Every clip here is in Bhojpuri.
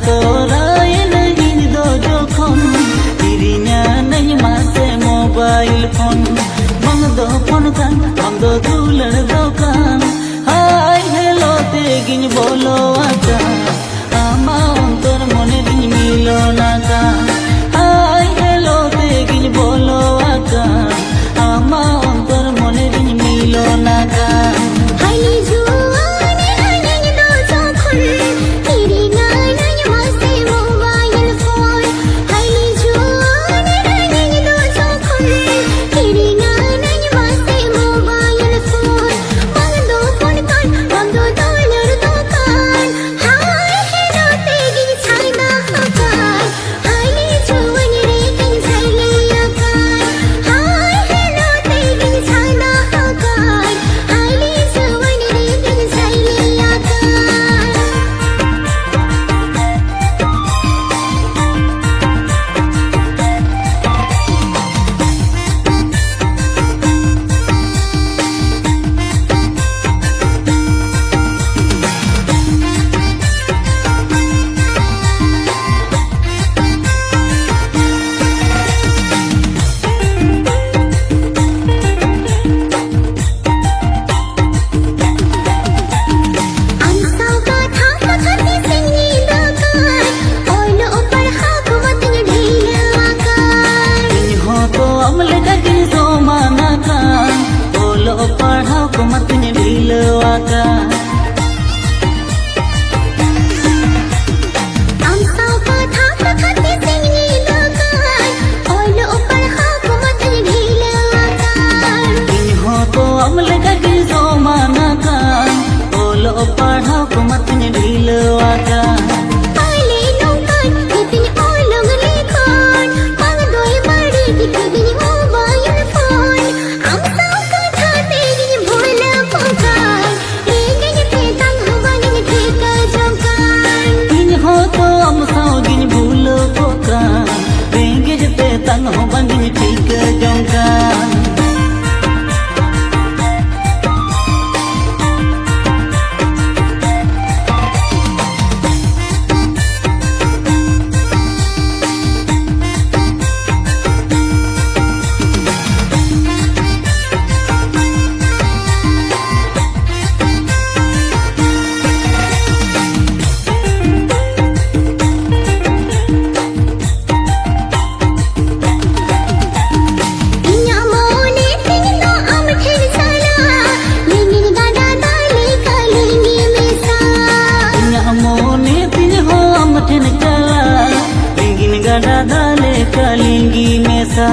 तोरायन इन दो जोखन किरिnya नहीं मासे मोबाइल फोन बंग दो फोन kan bang दो दुलर दोकान हाय हेलो तेगिन बोलो आका आमा अंतर मने दिन मिलो नाका हाय हेलो तेगिन बोलो आका आमा अंतर मने दिन मिलो नाका Kalingi mesa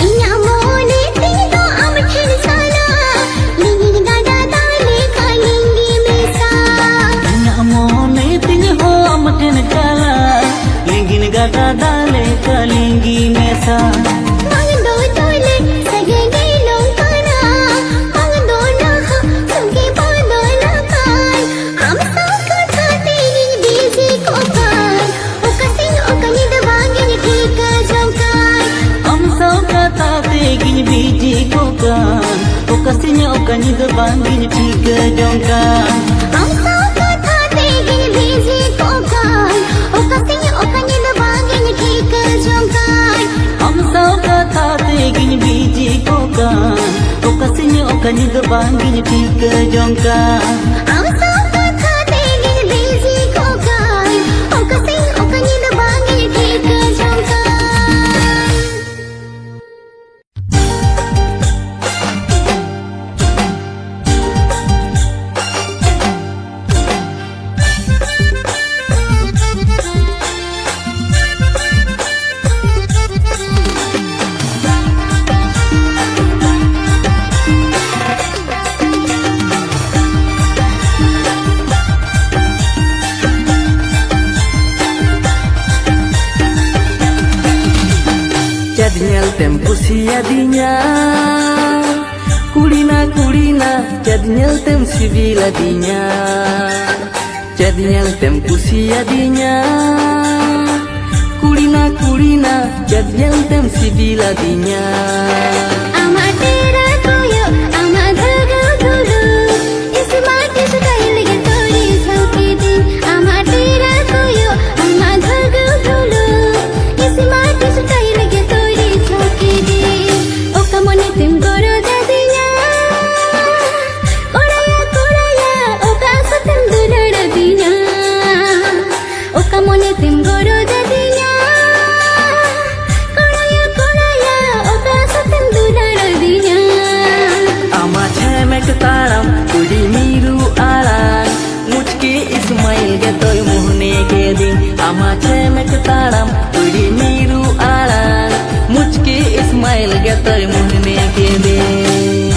inya mone tido amchen sana lingin gada dale kalingi mesa inya mone tido amchen kala lingin gada dale kalingi mesa Okasinya okani do bangin tiga jongkan am sao kata tegin busy kokan okasinya okani do bangin tiga jongkan am sao kata tegin busy kokan okasinya okani do bangin tiga jongkan am sao kata tegin busy kokan okasinya okani do bangin tiga jongkan Nyel tempo siadinya kulina jad nyel tem sibiladinya jad nyel tempo siadinya kulina jad nyel tem sibiladinya amatera toyo amadhaga dulu ismati sudai mone tem goro jadinya koraya oka satem dular dinya ama chemek taram kudi miru alang मुझके Ismail के तोय मुहने के दिन ama chemek taram kudi miru alang मुझके Ismail के तोय मुहने के दिन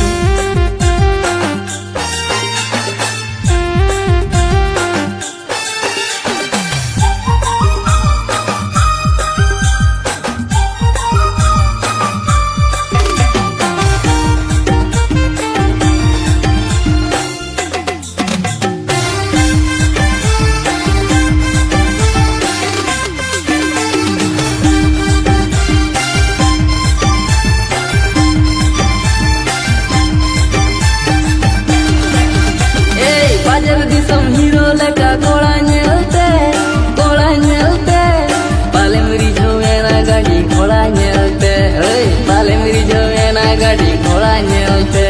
Bajar disam hero leka kola nyelte Palem rijo ena gadi kola nyelte Palem rijo ena gadi kola nyelte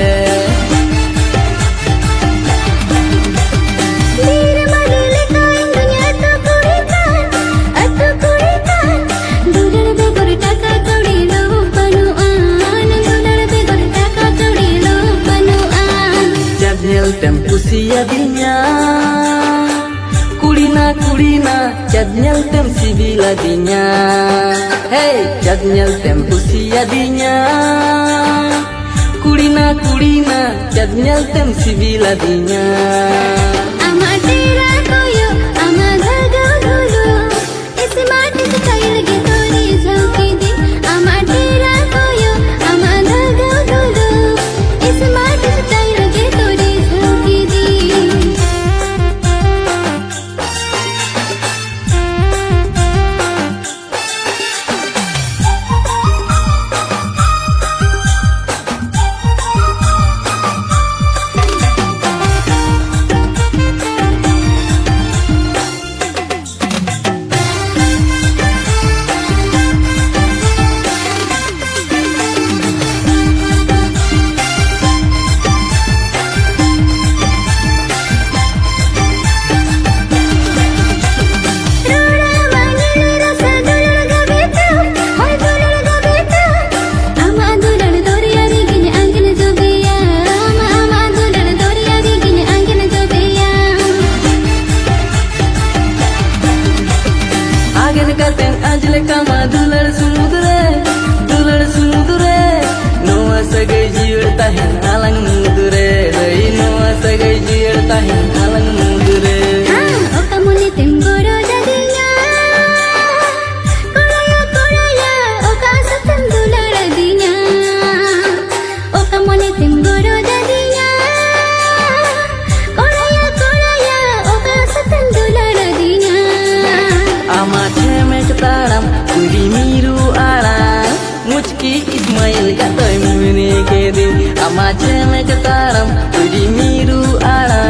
Dire madile kain dunya atau kurikan Dular be gor taka kaudi lo panuan Dular be gor taka kaudi lo panuan Jab nyeltem usia dinya Kulina jab nyeltem sibila dinya Hey jab nyeltem usia dinya Kulina jab nyeltem sibila dinya Ama tera koyo ama dhaga dhulu Is maati se kail ge tori jauki di Ama tera koyo ama dhaga dhulu Is maati se kail ge tori jauki di Ajle kama dular sumudre Noa sagai jiur tahin alang mudure Noa sagai jiur tahin alang mudure Oka mone tem goro jadinya koraya oka satem dular dinya Oka mone tem goro jadinya koraya oka satem dular dinya ama chemek taram kudi miru alang मुझकी Ismail का तोय मुहने के दिन ama chemek taram kudi miru alang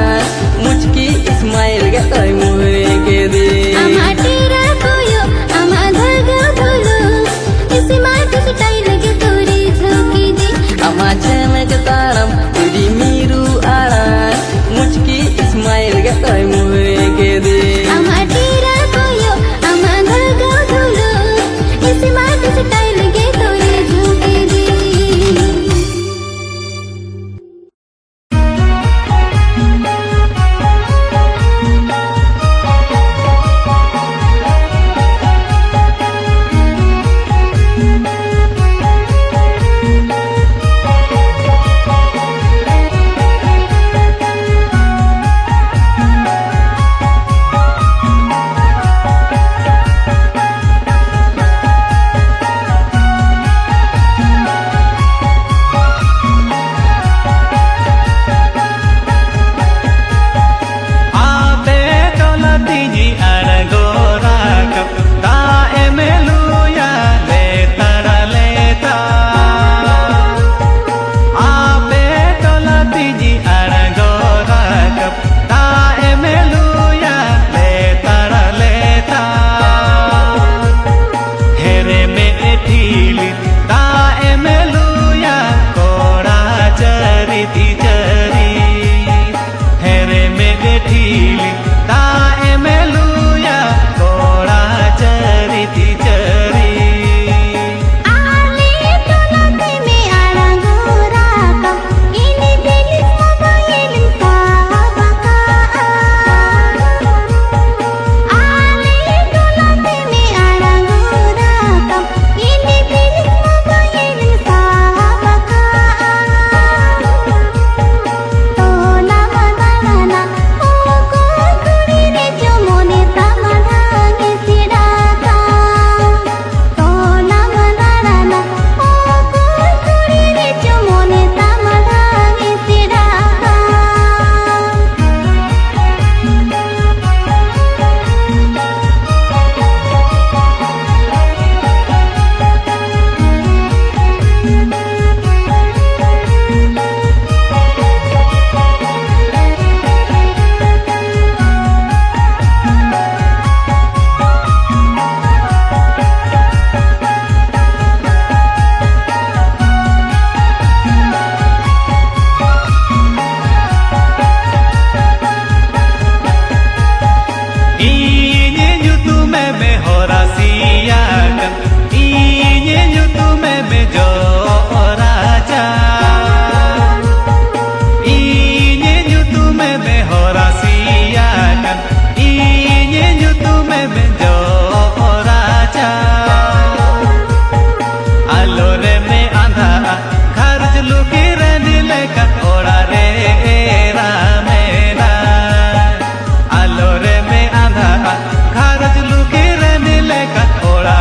nyutume me horasiya kan inye nyutume me jo raja inye nyutume me horasiya kan inye nyutume me jo raja alore me andha kharj luki renile ka ora re ramena alore me andha kharj luki renile ka ora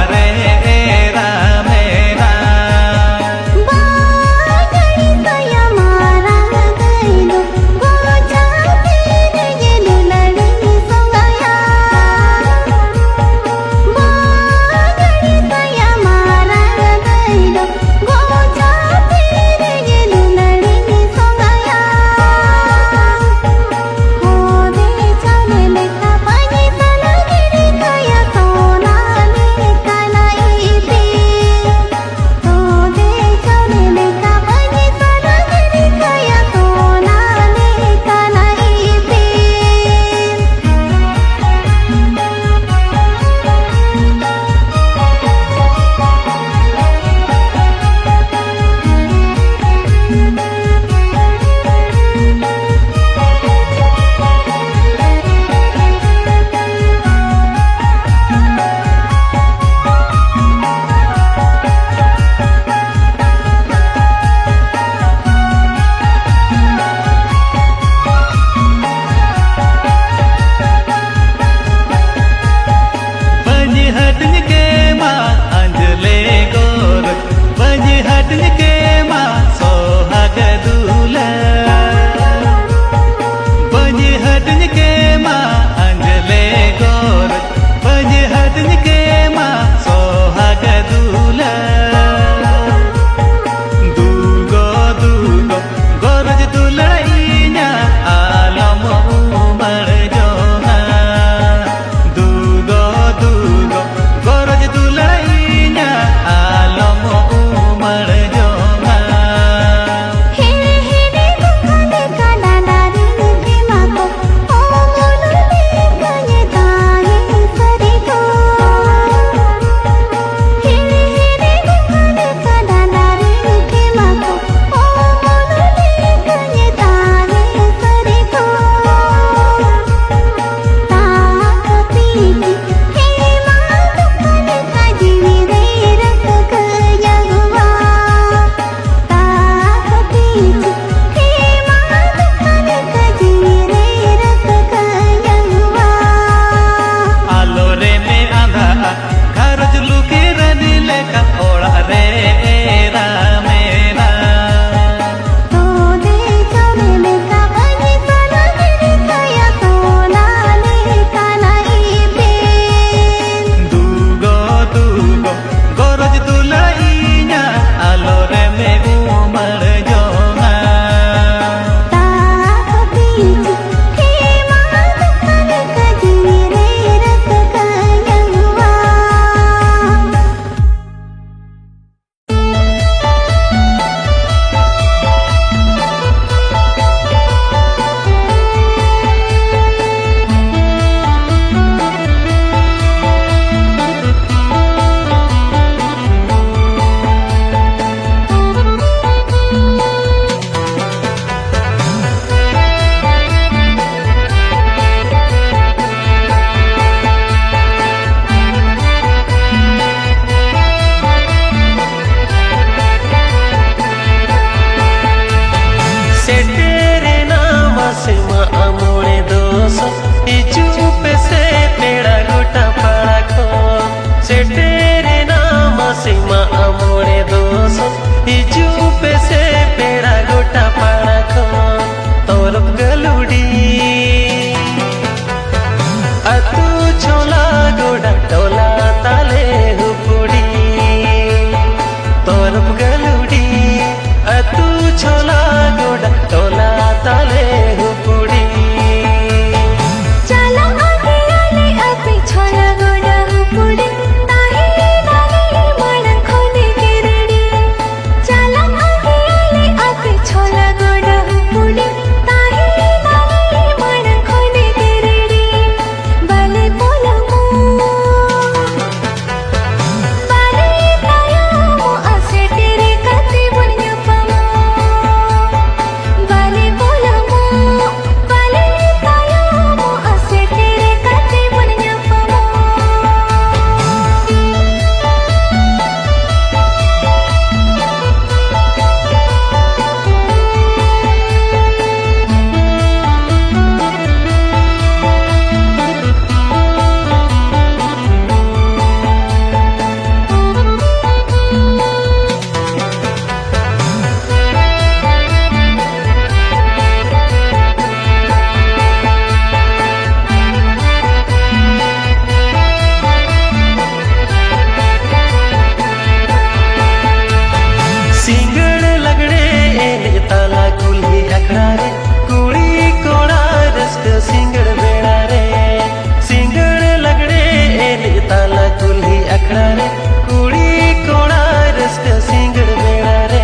आखड़ा रे कुड़ी कोड़ा रस्का सिंगड़ बेड़ा रे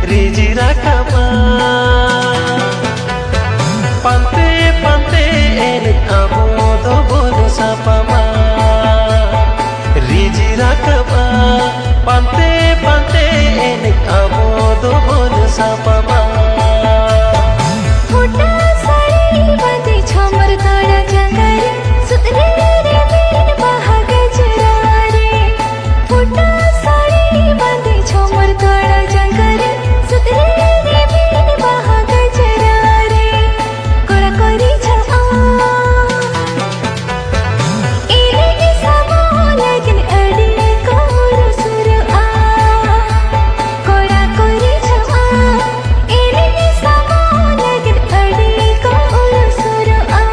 रिजी राखबा पांते पांते एने आबो दो बोल सापामा रिजी राखबा पांते पांते एने आबो दो बोल सापामा फुटा साड़ी बांधे छमर तोड़ा जंगल सुतरे रे बीन बहा गजरा रे फुटा साड़ी बांधे छमर तोड़ा जंगल सुतरे रे बीन बहा गजरा रे कोड़ा कोरी छमा एले सबो लगन अड़ी कोर सुर आ कोड़ा कोरी छमा एले सबो लगन अड़ी कोर सुर आ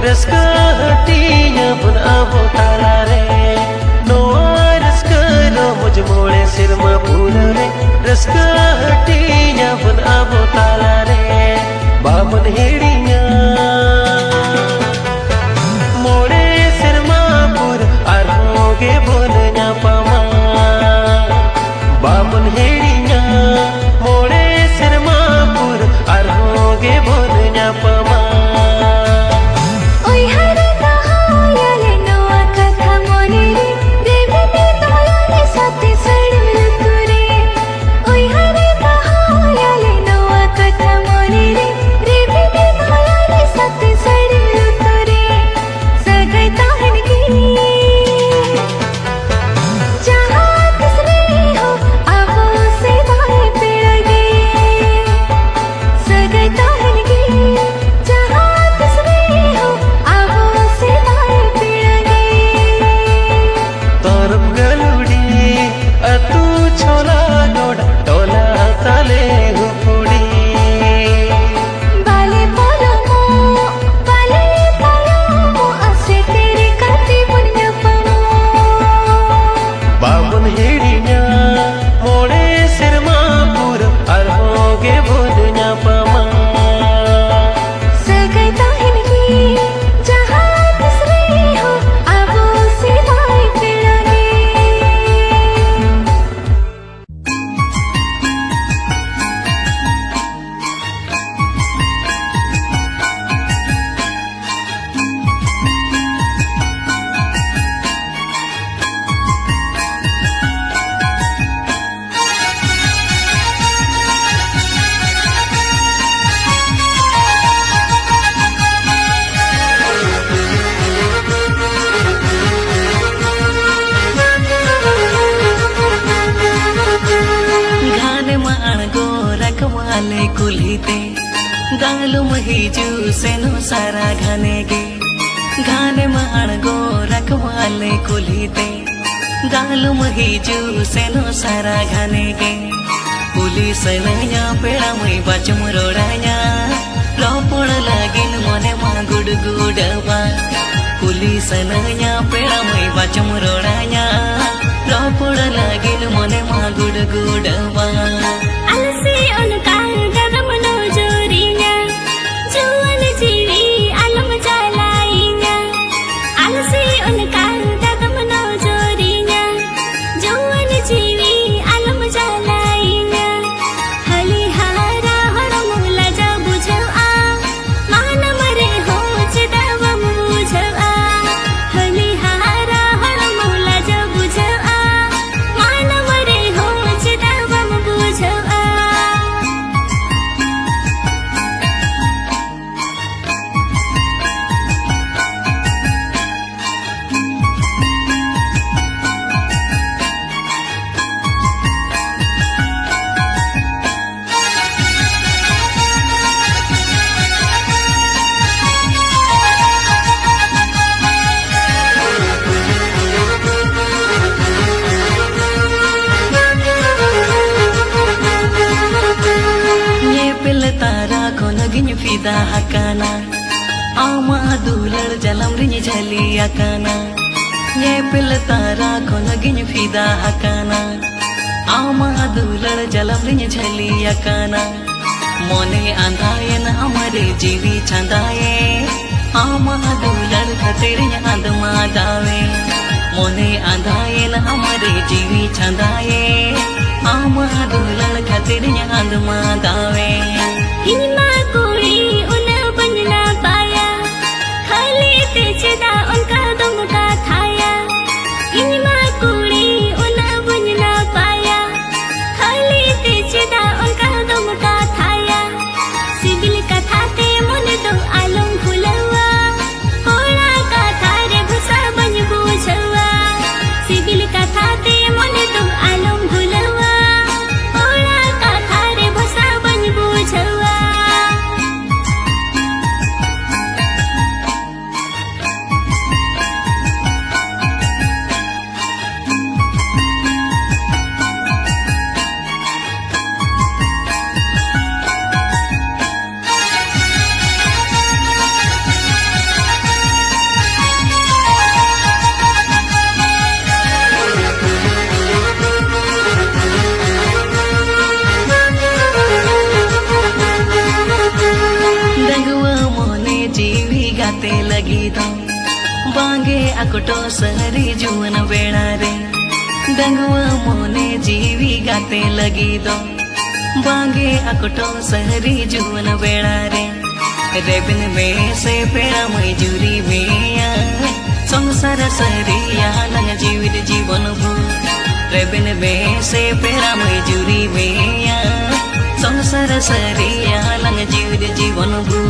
रस्का हटिया बुन आबो ताला रे नोआ रस्का रो मुझ मोड़े सिरमा पूरा रे रस्का हटिया बुन आबो ताला रे बाबन हेड़िया मोड़े सिरमा पूर आरोगे बोल न्या पामा बाबन हेड़िया मोड़े सिरमा पूर आरोगे बोल न्या पामा गालू महीजू सेनो सारा घनेगे घाने माणगो रखवाले कुलीते गालू महीजू सेनो सारा घनेगे पुलिस नया पेड़ा मई बाचम रोड़ाया रोपड़ लागिन मने मा गुड गुडवा पुलिस नया पेड़ा मई बाचम रोड़ाया रोपड़ लागिन मने मा गुड गुडवा अलसी उनका गरम नो जोरिया जुअन जीवी अलम जलाइया अलसी उनका गरम नो जोरिया जुअन जीवी अलम जलाइया हली हारा हरम लजा बुझो आ मान मरे हो चिदव बुझो आ हली हारा हरम लजा बुझो आ मान मरे हो चिदव बुझो आ फिदा हाकाना आमा दुलड़ जलम रिंग झली आकाना ये पिल तारा कोन गिन फिदा हाकाना आमा दुलड़ जलम रिंग झली आकाना मोने आंधायन हमारे जीवी छंदाए आमा दुलड़ खतिर आंदमा दावे मोने आंधायन हमारे जीवी छंदाए आमा दुलड़ खतिर आंदमा दावे हिमा कुड़ी उन बनना पाया खाली तेजदा उनका दम का थाया हिमा कुड़ी उन बनना पाया खाली तेजदा उनका दम का थाया सिबिल का थाते मन दो आलम फुलवा होला का थारे भसा बन बुझवा सिबिल का थाते मन दो आलम फुलवा होला का थारे भसा बन बुझवा डंगुआ मोने जीवी गाते लगी दो बांगे अकटो सहरी जुवन बेड़ा रे डंगुआ मोने जीवी गाते लगी दो बांगे अकटो सहरी जुवन बेड़ा रे रेबिन में से पेड़ा मजूरी में संसार सरिया लंग जीवित जीवन भू रेबिन में से पेड़ा मजूरी में संसार सरिया लंग जीवित जीवन भू